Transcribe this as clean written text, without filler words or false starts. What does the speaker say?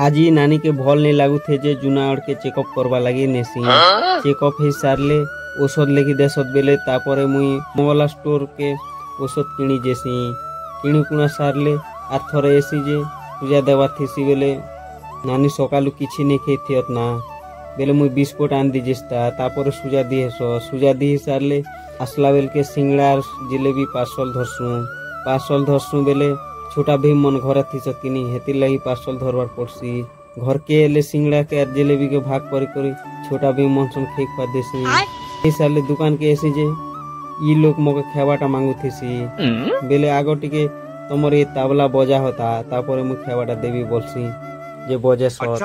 आज नानी के भल नहीं लागू थे जे जुनागढ़ के चेकअप करवा लगी नेसी चेकअप हो सारे औषध लेखि देसत बेले तापरे मुई मंगला स्टोर के औषध किणी जेसी किणी कुणा सारे आर थरे एसी जे पूजा देवा थीसी बेले नानी सकालू किछि नहीं खाई थियत ना बेले मुई बिस्कुट आन दी जेस्ता तापरे सुजा दी सारे आसला बेल के सिंगड़ा जिलेबी पार्सल धरसू बेले छोटा भीम मन घर थी सकिनी हेती लगी पार्सल धरवार पड़सी घर के एले सिंगड़ा के जिलेबी के भाग करी छोटा भीम मन सन खेक पा देसी साले दुकान के ऐसे जे ई लोग मोके खेवाटा मांगू थीसी बेले आगो टिके तमर ये ताबला बजा होता तापरे मु खेवाटा देवी बोलसी जे बजे सर